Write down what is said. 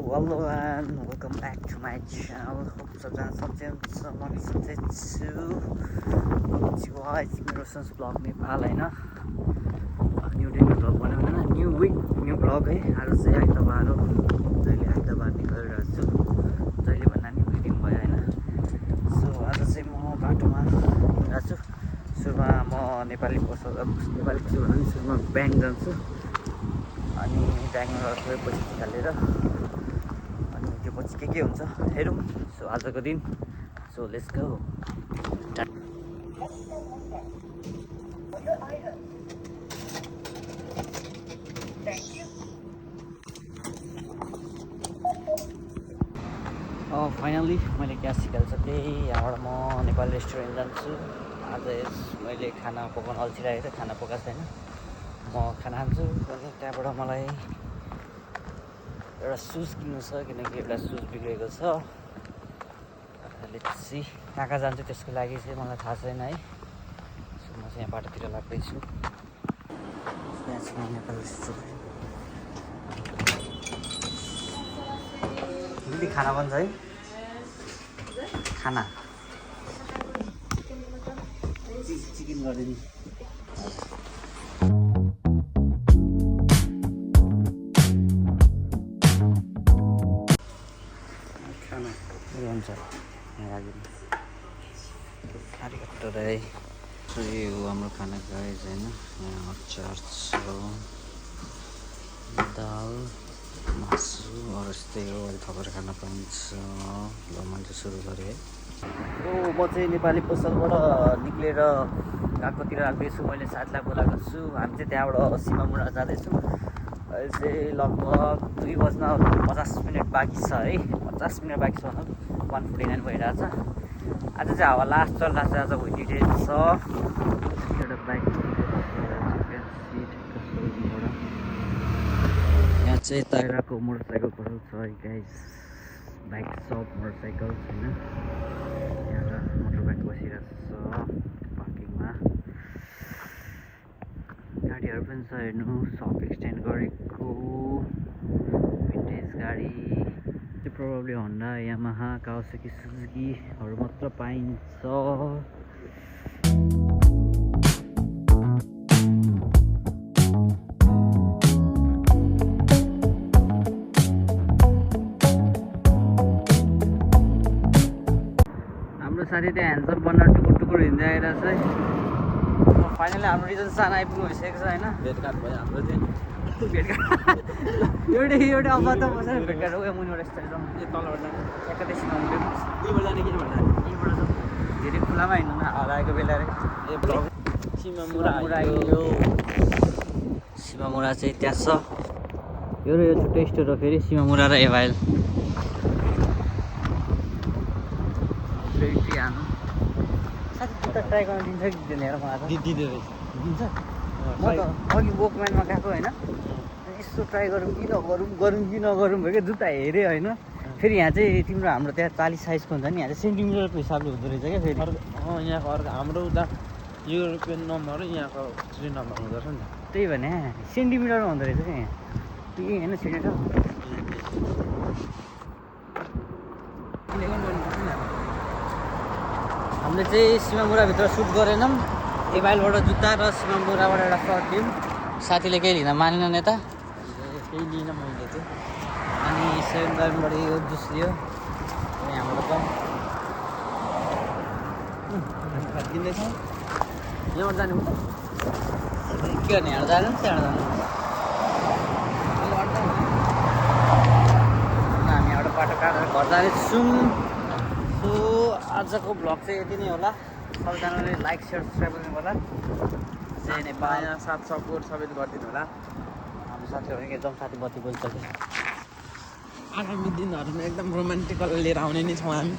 hello and welcome back to my channel. Hope सबजना सन्चै हुनुहुन्छ म पनि सन्चै छु मेरो सन्स ब्लग नेपाल हैन न्यू डे ब्लग बनाउँदैन न्यू विक न्यू ब्लग है आज चाहिँ आइतबार हो जहिले आइतबार निकालिरहेको छु जहिले भन्दा नि दुई दिन भयो हैन सो आज चाहिँ म बाटोमा हिँडेको छु सुरुमा म नेपाली पसल नेपाली छु भने सुरुमा ब्याङ्क जान्छु अनि ब्याङ्कमा गएपछि निकालेर अनि त्यो पछि के हुन्छ हेरौँ सो आजको दिन सो लेट्स गो फाइनली मैले ग्यास निकालिसकेँ यहाँबाट म नेपाली रेस्टुरेन्ट जान्छु आज मैले खाना पकाउन अल्छिरहेको थिएँ खाना पकाएको छैन म खाना खान्छु अनि त्यहाँबाट मलाई एउटा सुज किन्नु छ किनकि एउटा सुज बिग्रेको छ लेट्स सी कहाँ कहाँ जान्छु त्यसको लागि चाहिँ मलाई थाहा छैन है सो म चाहिँ यहाँ बाटोतिर लाग्दैछु यहाँ छ नेपाल रेस्टुरेन्ट दिदी खाना बन्छ है खाना चिकन गरिदिनु खाना हुन्छ यहाँ राखिदिनु आरिकट्टो है सो यो हाम्रो खाना खाए छैन यहाँ अचार छ दाल मासु अरू यस्तै हो अहिले थपेर खान पाइन्छ ल मैले सुरु गरेँ है म चाहिँ नेपाली पसलबाट निक्लेर गएकोतिर लाग्दैछु मैले साथीलाई बोलाएको छु हामी चाहिँ त्यहाँबाट सीमामुढा जाँदैछौँ अहिले चाहिँ लगभग 2:50 बाँकी छ है 50 मिनट बाँकी छ भनौँ 1:49 भइरहेछ आज चाहिँ हावा लास्ट चलिरहेको छ आज विन्डी डे छ एउटा बाइक यहाँ चाहिँ ताइराको मोटरसाइकलहरू छ है गाइस बाइक सप मोटरसाइकल होइन यहाँ मोटर बाइक बसिरहेको छ पार्किङमा गाडीहरू पनि छ हेर्नु सप एक्सटेन्ड गरेको भिन्टेज गाडी चाहिँ प्रोबेबली होन्डा यामाहा कावासाकी सुजुकीहरू मात्र पाइन्छ साथी त्यहाँ ह्यान्डसप बन्न टुकुर हिँड्दै आइरहेको छ है फाइनली हाम्रो रिजन सानो आइपुग्नु भइसकेको छ होइन भेटघाट भयो हाम्रो चाहिँ भेटघाट एउटै अब्बा त बसेर भेटघाट हो मुनिबाट यस्तो तलबाट जाने एकादै सिमाउनु यहीँबाट जाने किन भन्दा यहीँबाट त धेरै खुलामा हिँड्नु न हराएको बेला रे सीमामुढा सीमामुढा चाहिँ त्यहाँ छ यो छुट्टै स्टोर हो फेरि सीमामुढा र एभाइल साथी जुत्ता ट्राई गर्न दिन्छ कि दिँदैन हेर मलाई दिँदो रहेछ दिन्छ म त अघि वोकम्यानमा गएको होइन यसो ट्राई गरौँ कि नगरौँ भयो क्या जुत्ता हेरेँ होइन फेरि यहाँ चाहिँ तिम्रो हाम्रो त्यहाँ 40 साइजको हुन्छ नि यहाँ चाहिँ सेन्टिमिटरको हिसाबले हुँदो रहेछ क्या फेरि यहाँको अर्को हाम्रो उता युरोपियन नम्बर यहाँको 3 नम्बर हुँदो रहेछ नि त्यही भने सेन्टिमिटरमा हुँदो रहेछ क्या यहाँ त्यही होइन सेन्टिमिटर हामीले चाहिँ सीमामुढाभित्र सुट गरेनौँ एभाइलबाट जुत्ता र सीमामुढाबाट एउटा सर्ट लियौँ साथीले केही लिन मानेन यता केही लिन मैले चाहिँ अनि 7-Elevenबाट यो जुस लियो अनि हाम्रो फर्किँदैछ यहाँबाट जाने हुन्छ के गर्ने यहाँ जानु त्यहाँबाट जानु हामी एउटा बाटो काटेर घर जाँदैछौँ सो आजको ब्लग चाहिँ यति नै होला सबैजनाले लाइक सेयर सब्सक्राइब गर्नु होला जय नेपाल यहाँ साथ सपोर्ट सबै गरिदिनु होला हाम्रो साथीहरू एकदम साथी बत्ती बोलिसक्यो आगामी दिनहरूमा एकदम रोमान्टिकल लिएर आउने नै छौँ हामी